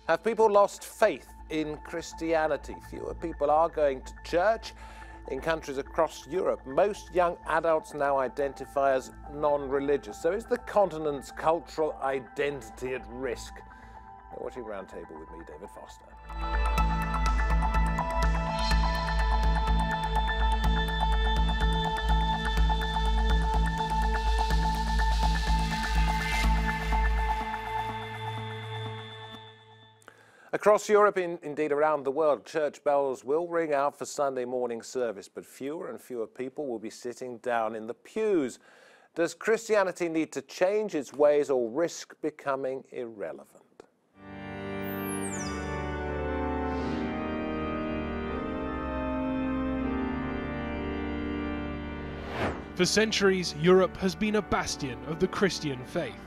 Have people lost faith in Christianity? Fewer people are going to church. In countries across Europe, most young adults now identify as non-religious. So is the continent's cultural identity at risk? You're watching Roundtable with me, David Foster. Across Europe, indeed around the world, church bells will ring out for Sunday morning service, but fewer and fewer people will be sitting down in the pews. Does Christianity need to change its ways or risk becoming irrelevant? For centuries, Europe has been a bastion of the Christian faith.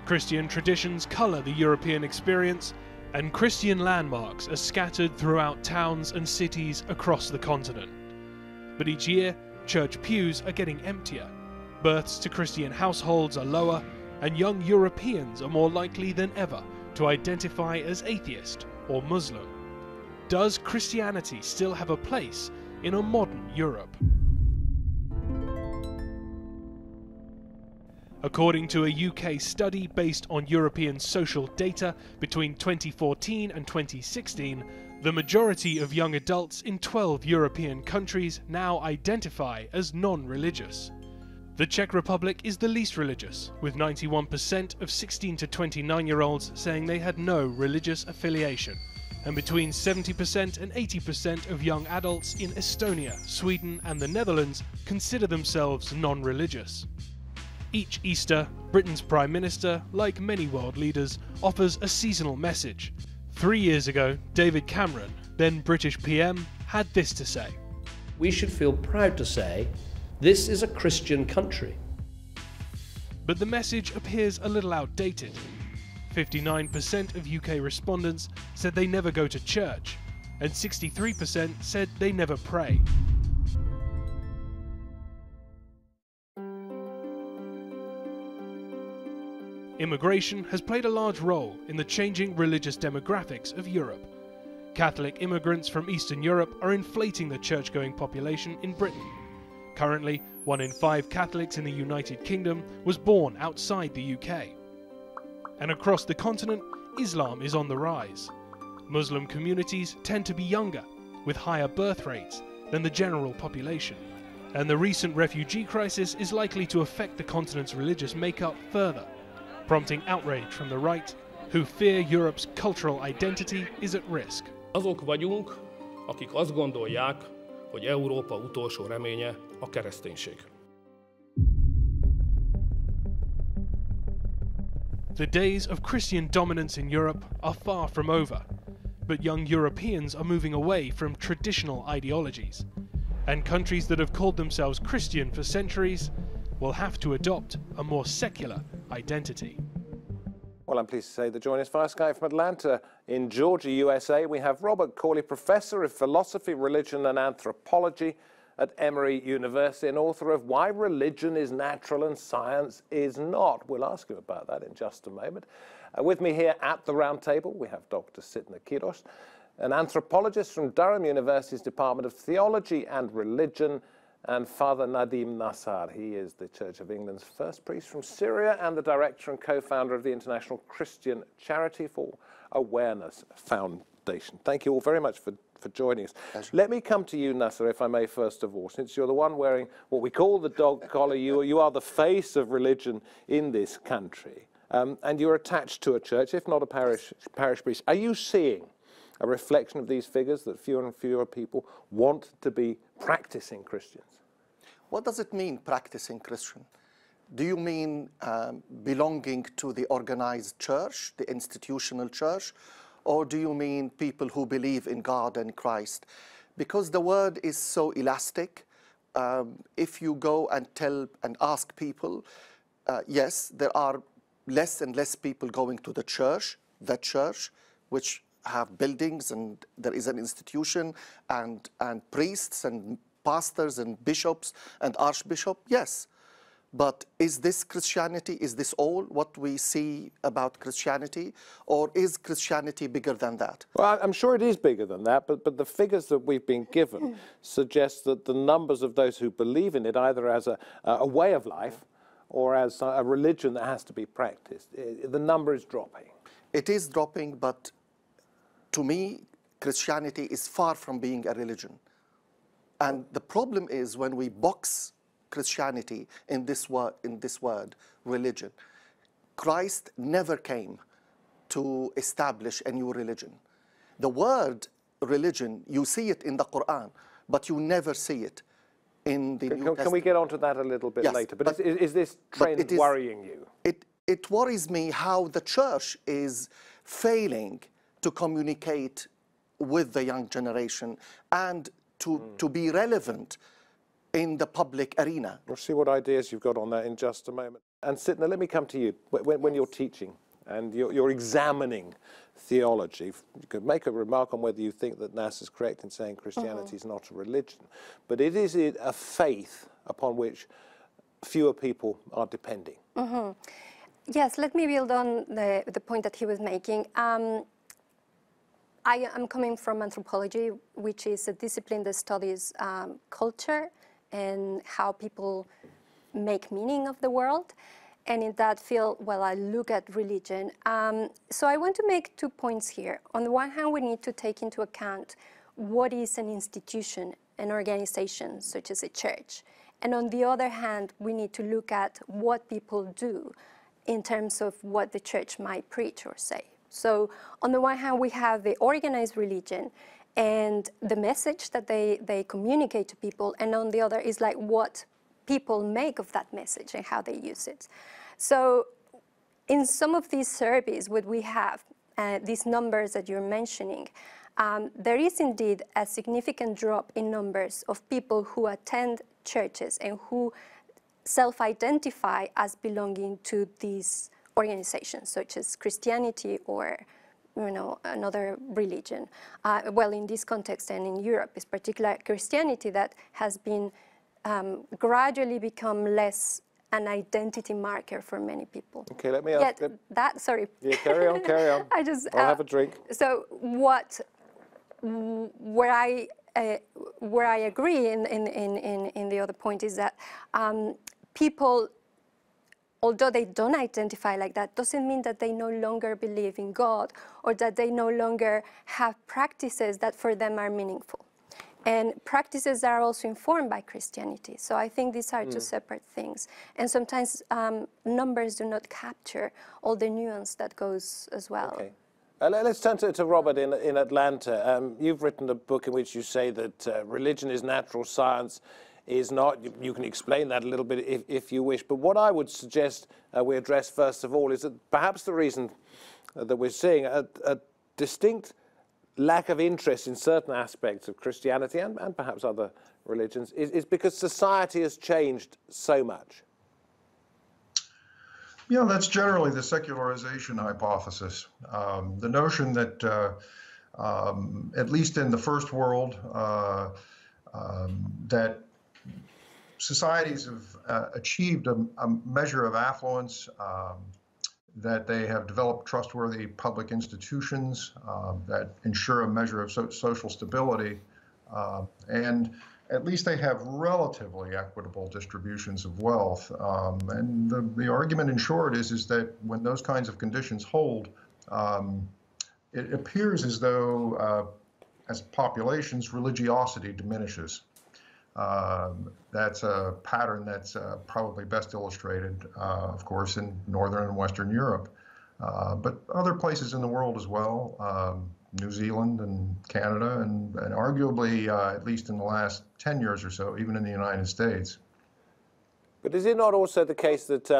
Christian traditions colour the European experience, and Christian landmarks are scattered throughout towns and cities across the continent. But each year, church pews are getting emptier, births to Christian households are lower, and young Europeans are more likely than ever to identify as atheist or Muslim. Does Christianity still have a place in a modern Europe? According to a UK study based on European social data between 2014 and 2016, the majority of young adults in 12 European countries now identify as non-religious. The Czech Republic is the least religious, with 91% of 16 to 29-year-olds saying they had no religious affiliation, and between 70% and 80% of young adults in Estonia, Sweden and the Netherlands consider themselves non-religious. Each Easter, Britain's Prime Minister, like many world leaders, offers a seasonal message. 3 years ago, David Cameron, then British PM, had this to say. We should feel proud to say, this is a Christian country. But the message appears a little outdated. 59% of UK respondents said they never go to church, and 63% said they never pray. Immigration has played a large role in the changing religious demographics of Europe. Catholic immigrants from Eastern Europe are inflating the church-going population in Britain. Currently, 1 in 5 Catholics in the United Kingdom was born outside the UK. And across the continent, Islam is on the rise. Muslim communities tend to be younger, with higher birth rates than the general population. And the recent refugee crisis is likely to affect the continent's religious makeup further, prompting outrage from the right, who fear Europe's cultural identity is at risk. Azok vagyunk, akik azt gondolják, hogy Európa utolsó reménye a kereszténység. The days of Christian dominance in Europe are far from over, but young Europeans are moving away from traditional ideologies, and countries that have called themselves Christian for centuries will have to adopt a more secular identity. Well, I'm pleased to say that joining us via Skype from Atlanta in Georgia, USA, we have Robert Cauley, Professor of Philosophy, Religion and Anthropology at Emory University and author of Why Religion is Natural and Science is Not. We'll ask you about that in just a moment. With me here at the Roundtable, we have Dr. Sitna Quiroz, an anthropologist from Durham University's Department of Theology and Religion, and Father Nadim Nassar. He is the Church of England's first priest from Syria and the director and co-founder of the International Christian Charity for Awareness Foundation. Thank you all very much for joining us. Let me come to you, Nassar, if I may, first of all, since you're the one wearing what we call the dog collar. You are the face of religion in this country, and you're attached to a church, if not a parish priest. Are you seeing a reflection of these figures, that fewer and fewer people want to be practicing Christians? What does it mean, practicing Christian? Do you mean belonging to the organized church, the institutional church, or do you mean people who believe in God and Christ? Because the word is so elastic. If you go and tell and ask people, yes, there are less and less people going to the church, which have buildings and there is an institution and priests and pastors and bishops and archbishop, yes. But is this Christianity? Is this all what we see about Christianity? Or is Christianity bigger than that? Well, I'm sure it is bigger than that, but the figures that we've been given suggest that the numbers of those who believe in it, either as a way of life or as a religion that has to be practiced, the number is dropping. It is dropping, but to me, Christianity is far from being a religion. And the problem is when we box Christianity in this word, religion. Christ never came to establish a new religion. The word religion, you see it in the Quran, but you never see it in the New Testament. Can we get onto that a little bit later? But is this trend worrying you? It worries me how the church is failing to communicate with the young generation and to be relevant in the public arena. We'll see what ideas you've got on that in just a moment. And Sitna, let me come to you. When you're teaching and you're examining theology, you could make a remark on whether you think that Nass is correct in saying Christianity is not a religion, but it is a faith upon which fewer people are depending. Yes, let me build on the point that he was making. I am coming from anthropology, which is a discipline that studies culture and how people make meaning of the world. And in that field, well, I look at religion. So I want to make 2 points here. On the one hand, we need to take into account what is an institution, an organization, such as a church. And on the other hand, we need to look at what people do in terms of what the church might preach or say. So on the one hand, we have the organized religion and the message that they communicate to people, and on the other is like what people make of that message and how they use it. So in some of these surveys, what we have, these numbers that you're mentioning, there is indeed a significant drop in numbers of people who attend churches and who self-identify as belonging to these organizations, such as Christianity or another religion. Well, in this context and in Europe, it's particularly Christianity that has been gradually become less an identity marker for many people. Okay, let me ask. Sorry. Yeah, carry on, carry on. I'll have a drink. So where I agree in the other point is that people, although they don't identify like that, doesn't mean that they no longer believe in God or that they no longer have practices that for them are meaningful. And practices that are also informed by Christianity. So I think these are two separate things. And sometimes numbers do not capture all the nuance that goes as well. Okay. Let's turn to Robert in Atlanta. You've written a book in which you say that religion is natural, science is not. You can explain that a little bit if you wish. But what I would suggest we address first of all is that perhaps the reason that we're seeing a distinct lack of interest in certain aspects of Christianity and perhaps other religions is because society has changed so much. Yeah, that's generally the secularization hypothesis. The notion that, at least in the first world, that societies have achieved a measure of affluence, that they have developed trustworthy public institutions that ensure a measure of social stability, and at least they have relatively equitable distributions of wealth. And the argument in short is that when those kinds of conditions hold, it appears as though as populations, religiosity diminishes. That's a pattern that's probably best illustrated, of course, in Northern and Western Europe, but other places in the world as well, New Zealand and Canada, and arguably, at least in the last 10 years or so, even in the United States. But is it not also the case that,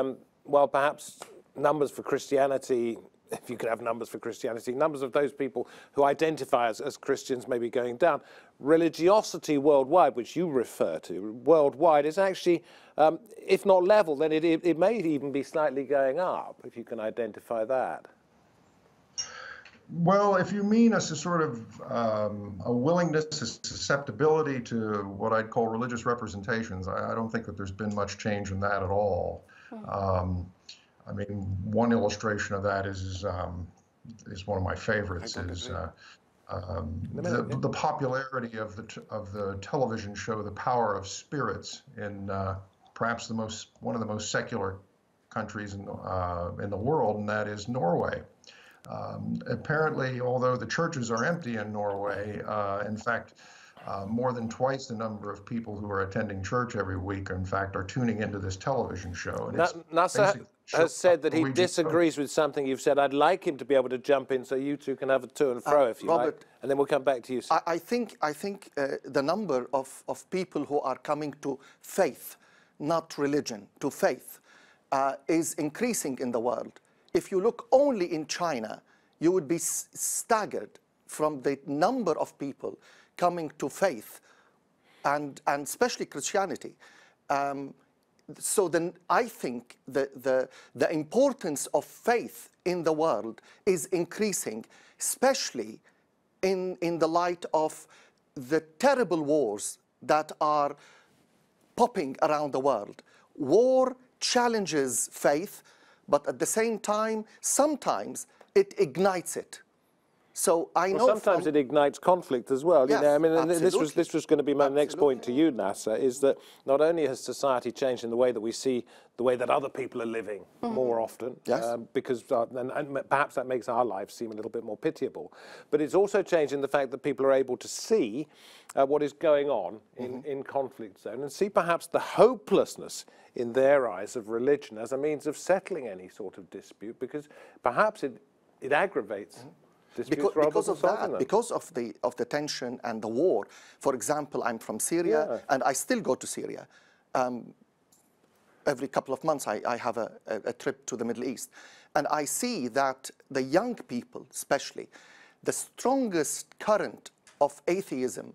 well, perhaps numbers for Christianity, if you could have numbers for Christianity, numbers of those people who identify as Christians may be going down. Religiosity worldwide, which you refer to, worldwide, is actually, if not level, then it may even be slightly going up, if you can identify that. Well, if you mean a sort of a willingness, a susceptibility to what I'd call religious representations, I don't think that there's been much change in that at all. I mean, one illustration of that is one of my favorites, is the popularity of the television show The Power of Spirits in perhaps one of the most secular countries in the world, and that is Norway. Apparently, although the churches are empty in Norway, in fact, more than twice the number of people who are attending church every week, in fact, are tuning into this television show. And Nassar has said that he disagrees with something you've said. I'd like him to be able to jump in so you two can have a to and fro if you Robert, like, and then we'll come back to you. I think the number of people who are coming to faith, not religion, to faith, is increasing in the world. If you look only in China, you would be staggered from the number of people coming to faith, and especially Christianity. So then I think the importance of faith in the world is increasing, especially in the light of the terrible wars that are popping around the world. War challenges faith, but at the same time, sometimes it ignites it. So I know sometimes it ignites conflict as well. Yes, you know, I mean, absolutely. this was going to be my next point to you, Nassar, is that not only has society changed in the way that we see the way that other people are living more often, Yes. because and perhaps that makes our lives seem a little bit more pitiable, but it's also changed in the fact that people are able to see what is going on in conflict zone and see perhaps the hopelessness in their eyes of religion as a means of settling any sort of dispute, because perhaps it aggravates. Because of that, because of the tension and the war. For example, I'm from Syria, and I still go to Syria. Every couple of months, I have a trip to the Middle East. And I see that the young people, especially, the strongest current of atheism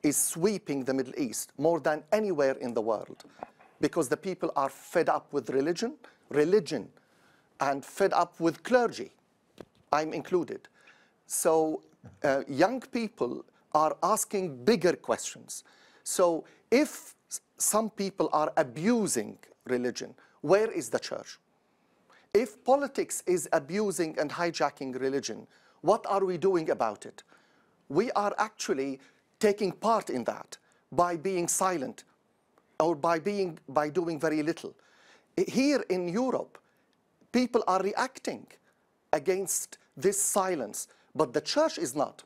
is sweeping the Middle East more than anywhere in the world, because the people are fed up with religion, and fed up with clergy. I'm included. So young people are asking bigger questions. So if some people are abusing religion, where is the church? If politics is abusing and hijacking religion, what are we doing about it? We are actually taking part in that by being silent or by doing very little. Here in Europe, people are reacting against this silence, but the church is not.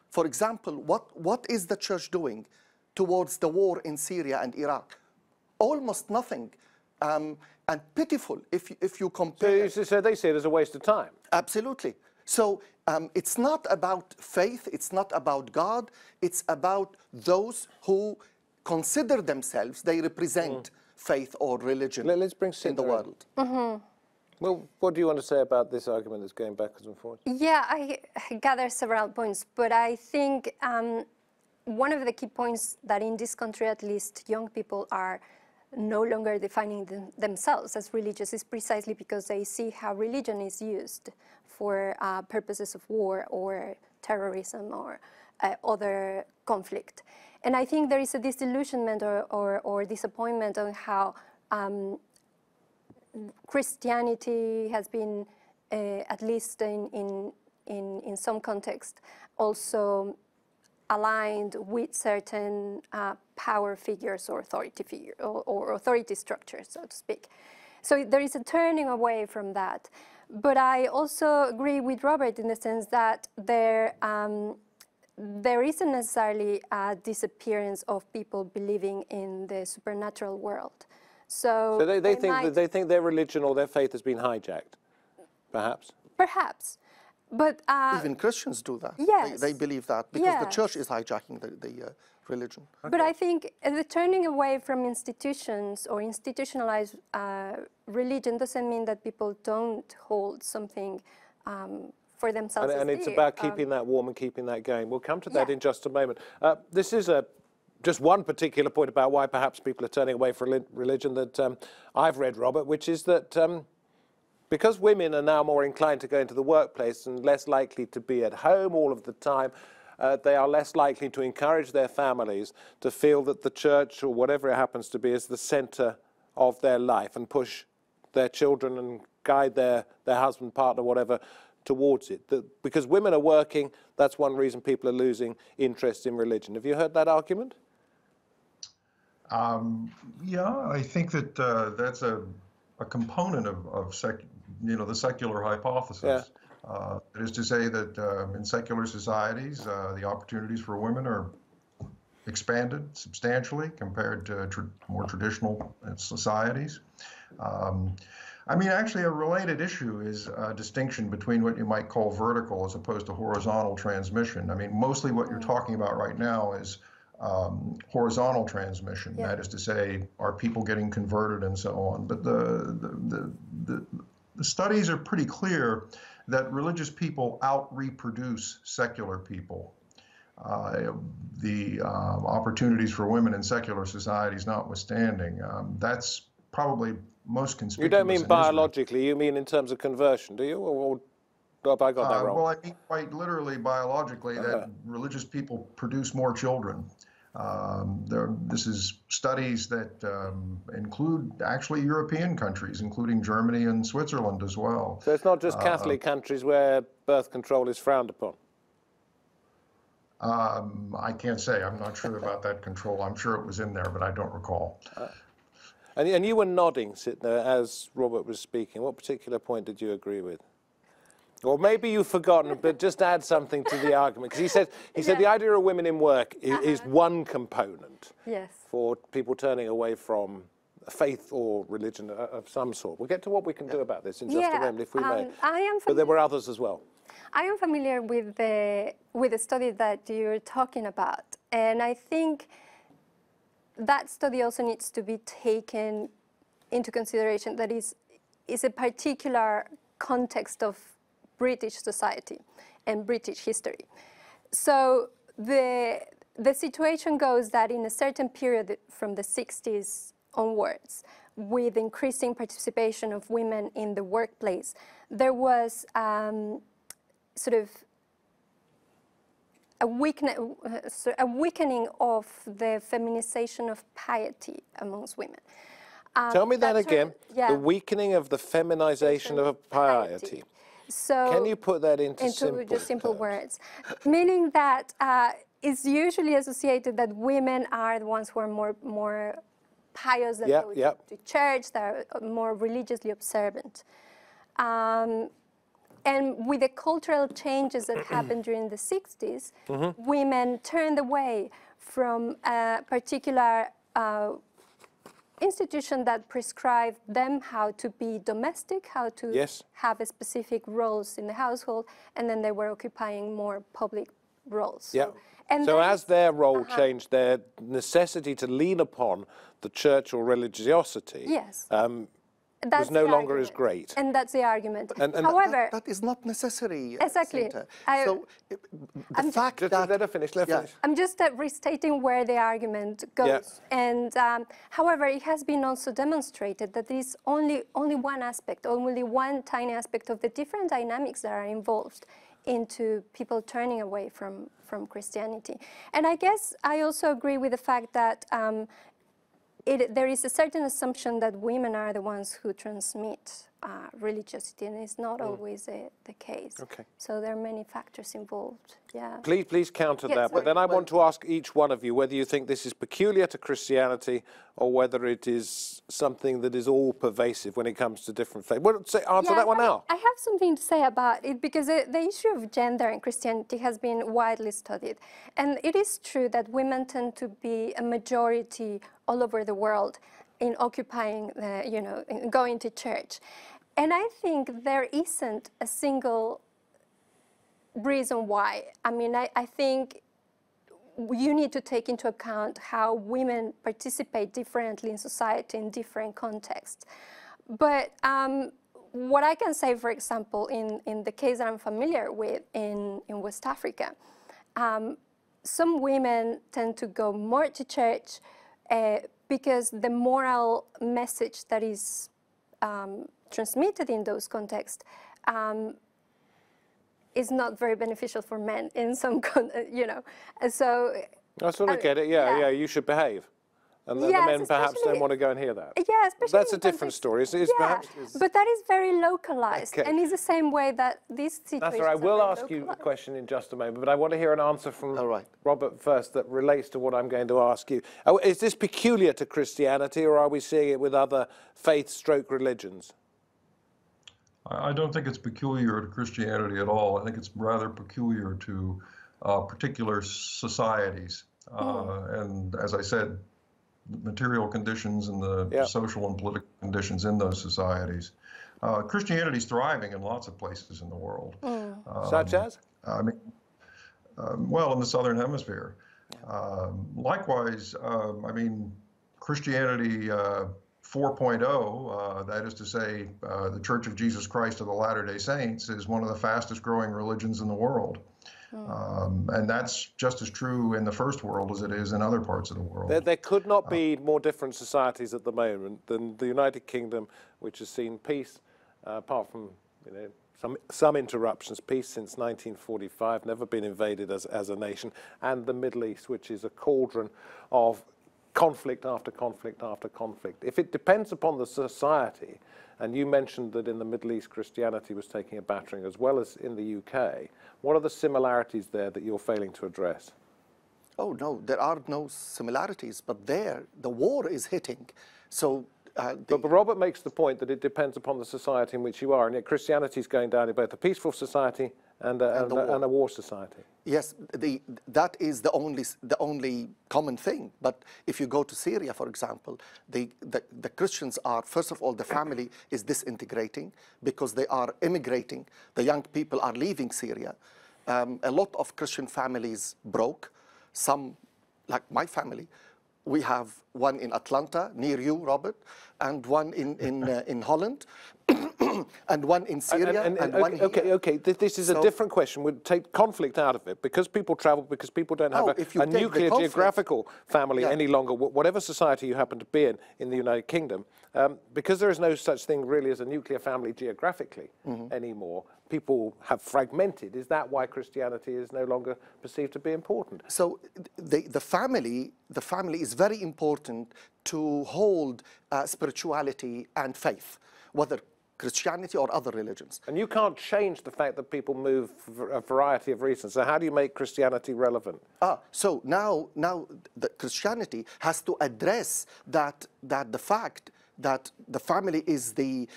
For example, what is the church doing towards the war in Syria and Iraq? Almost nothing, and pitiful if you compare. So they see it as a waste of time. Absolutely. So it's not about faith, it's not about God, it's about those who consider themselves, they represent faith or religion Let's bring Sitna in the world. Well, what do you want to say about this argument that's going backwards and forwards? Yeah, I gather several points, but I think one of the key points that in this country, at least, young people are no longer defining themselves as religious is precisely because they see how religion is used for purposes of war or terrorism or other conflict. And I think there is a disillusionment or disappointment on how Christianity has been, at least in some context, also aligned with certain power figures or authority figure or authority structures, so to speak. So there is a turning away from that. But I also agree with Robert in the sense that there isn't necessarily a disappearance of people believing in the supernatural world. So they think their religion or their faith has been hijacked, perhaps? Perhaps. But even Christians do that. Yes. They believe that because the church is hijacking the religion. Okay. But I think the turning away from institutions or institutionalized religion doesn't mean that people don't hold something for themselves. And it's about keeping that warm and keeping that going. We'll come to that in just a moment. This is just one particular point about why perhaps people are turning away from religion that I've read, Robert, which is that because women are now more inclined to go into the workplace and less likely to be at home all of the time, they are less likely to encourage their families to feel that the church or whatever it happens to be is the center of their life and push their children and guide their husband, partner, whatever, towards it. Because women are working, that's one reason people are losing interest in religion. Have you heard that argument? Yeah, I think that that's a component of the secular hypothesis. Yeah. That is to say that in secular societies, the opportunities for women are expanded substantially compared to more traditional societies. I mean, actually, a related issue is a distinction between what you might call vertical as opposed to horizontal transmission. I mean, mostly what you're talking about right now is horizontal transmission. Yeah. That is to say, are people getting converted and so on. But the studies are pretty clear that religious people out-reproduce secular people. The opportunities for women in secular societies notwithstanding, that's probably most conspicuous. You don't mean biologically, you mean in terms of conversion, do you? Or have I got that wrong? Well, I mean quite literally biologically that religious people produce more children. This is studies that include actually European countries, including Germany and Switzerland as well. So it's not just Catholic countries where birth control is frowned upon? I can't say. I'm not sure about that control. I'm sure it was in there, but I don't recall. And you were nodding, Sitna, as Robert was speaking. What particular point did you agree with? Or maybe you've forgotten, but just add something to the argument. Because he said the idea of women in work is one component for people turning away from faith or religion of some sort. We'll get to what we can do about this in just a moment, if we may. But there were others as well. I am familiar with the study that you're talking about. And I think that study also needs to be taken into consideration. That is a particular context of British society and British history. So the situation goes that in a certain period from the 60s onwards, with increasing participation of women in the workplace, there was sort of a weakening of the feminization of piety amongst women. Tell me that again, the weakening of the feminization of piety. So can you put that into simple words? Meaning that it's usually associated that women are the ones who are more pious, that go to church, that are more religiously observant. And with the cultural changes that happened during the 60s, women turned away from a particular institution that prescribed them how to be domestic, how to have specific roles in the household, and then they were occupying more public roles. Yeah. So as their role changed, their necessity to lean upon the church or religiosity was no longer as great. And that's the argument. However, that is not necessary. Exactly. So the fact that... Let her finish, let her finish. I'm just restating where the argument goes. And however, it has been also demonstrated that there is only one aspect, only one tiny aspect of the different dynamics that are involved into people turning away from Christianity. And I guess I also agree with the fact that there is a certain assumption that women are the ones who transmit religiosity, and it's not always the case. Okay. So there are many factors involved. Yeah. Please counter that. But then I want to ask each one of you whether you think this is peculiar to Christianity or whether it is something that is all pervasive when it comes to different faiths. Well, answer that one now. I have something to say about it because the issue of gender in Christianity has been widely studied, and it is true that women tend to be a majority all over the world in occupying, in going to church. And I think there isn't a single reason why. I mean, I think you need to take into account how women participate differently in society in different contexts. But what I can say, for example, in the case that I'm familiar with in West Africa, some women tend to go more to church because the moral message that is transmitted in those contexts is not very beneficial for men in some, you know. So I sort of get it. Yeah, you should behave. And the men perhaps don't want to go and hear that. Yeah, especially that's a different story. But that is very localized, and it's the same way that these situations. That's all right. I will ask you a question in just a moment, but I want to hear an answer from Robert first that relates to what I'm going to ask you. Is this peculiar to Christianity, or are we seeing it with other faith/religions? I don't think it's peculiar to Christianity at all. I think it's rather peculiar to particular societies. And as I said, material conditions and the social and political conditions in those societies. Christianity is thriving in lots of places in the world. Such as? I mean, well, in the Southern Hemisphere. Likewise, I mean, Christianity 4.0, that is to say, the Church of Jesus Christ of the Latter-day Saints, is one of the fastest growing religions in the world. And that's just as true in the first world as it is in other parts of the world. There could not be more different societies at the moment than the United Kingdom, which has seen peace, apart from some interruptions, peace since 1945, never been invaded as a nation, and the Middle East, which is a cauldron of conflict after conflict after conflict. If it depends upon the society, and you mentioned that in the Middle East Christianity was taking a battering as well as in the UK, what are the similarities there that you're failing to address? Oh, no, there are no similarities, but there, the war is hitting. So, but Robert makes the point that it depends upon the society in which you are, and yet Christianity is going down in both a peaceful society and a war society. Yes, that is the only common thing. But if you go to Syria, for example, the Christians are, first of all, the family is disintegrating because they are immigrating. The young people are leaving Syria. A lot of Christian families broke. Some, like my family, we have one in Atlanta, near you, Robert, and one in Holland, and one in Syria, and one here. Okay. This is a different question. We'll take conflict out of it. Because people travel, because people don't have a nuclear geographical family any longer, whatever society you happen to be in the United Kingdom, because there is no such thing really as a nuclear family geographically anymore, people have fragmented. Is that why Christianity is no longer perceived to be important? So the family is very important to hold spirituality and faith, whether Christianity or other religions. And you can't change the fact that people move for a variety of reasons. So how do you make Christianity relevant? So now the Christianity has to address that the fact that the family is the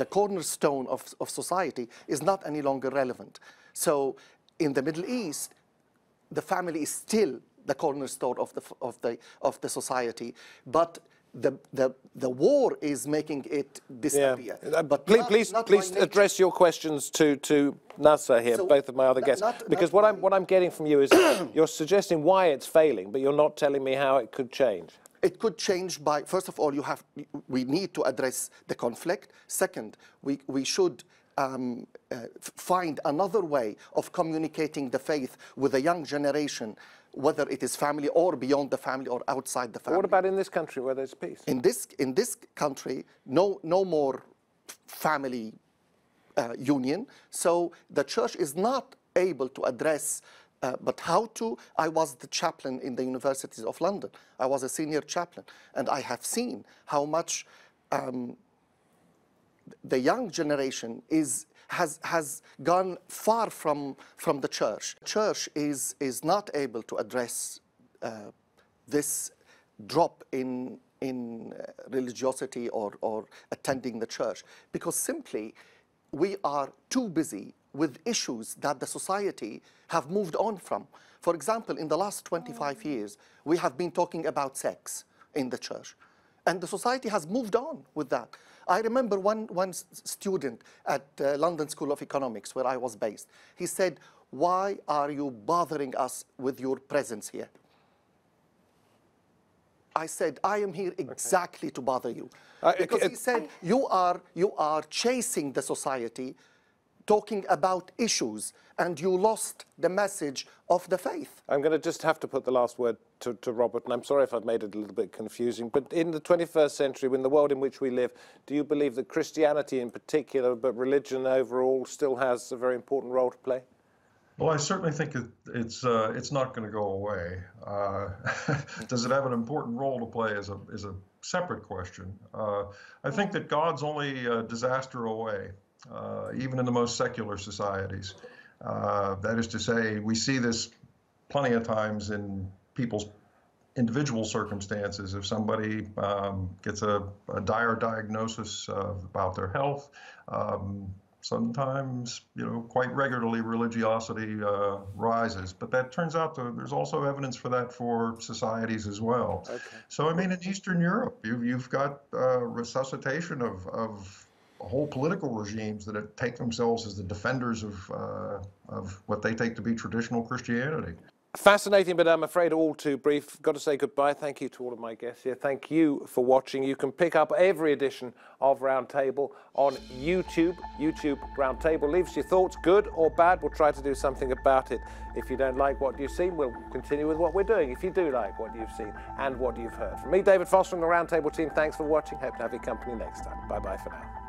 cornerstone of society is not any longer relevant. So in the Middle East, the family is still the cornerstone of the society, but the war is making it disappear. But please address your questions to Nassar here, so both of my other guests, because what I'm getting from you is you're suggesting why it's failing, but you're not telling me how it could change. It could change by, first of all, we need to address the conflict. Second, we should find another way of communicating the faith with the young generation, whether it is family or beyond the family or outside the family. What about in this country where there's peace? In this country, no more family union. So the church is not able to address. But how to? I was the chaplain in the universities of London. I was a senior chaplain, and I have seen how much the young generation has gone far from the church. The church is not able to address this drop in religiosity or attending the church, because simply we are too busy with issues that the society have moved on from. For example, in the last 25 years, we have been talking about sex in the church, and the society has moved on with that. I remember one student at London School of Economics, where I was based. He said, "Why are you bothering us with your presence here?" I said, "I am here exactly to bother you." Because he said, you are chasing the society, talking about issues, and you lost the message of the faith. I'm going to just have to put the last word to Robert, and I'm sorry if I've made it a little bit confusing, but in the 21st century, in the world in which we live, do you believe that Christianity in particular, but religion overall, still has a very important role to play? Well, I certainly think it's not going to go away. Does it have an important role to play is a separate question. I think that God's only a disaster away, even in the most secular societies. That is to say, we see this plenty of times in people's individual circumstances. If somebody gets a dire diagnosis about their health, sometimes, quite regularly religiosity rises. But that turns out there's also evidence for that for societies as well. Okay. So, I mean, in Eastern Europe, you've got resuscitation of whole political regimes that take themselves as the defenders of what they take to be traditional Christianity. Fascinating, but I'm afraid all too brief. Got to say goodbye. Thank you to all of my guests here. Thank you for watching. You can pick up every edition of Roundtable on YouTube. YouTube Roundtable. Leave us your thoughts, good or bad. We'll try to do something about it. If you don't like what you've seen, we'll continue with what we're doing. If you do like what you've seen and what you've heard. From me, David Foster, and the Roundtable team, thanks for watching. Hope to have your company next time. Bye-bye for now.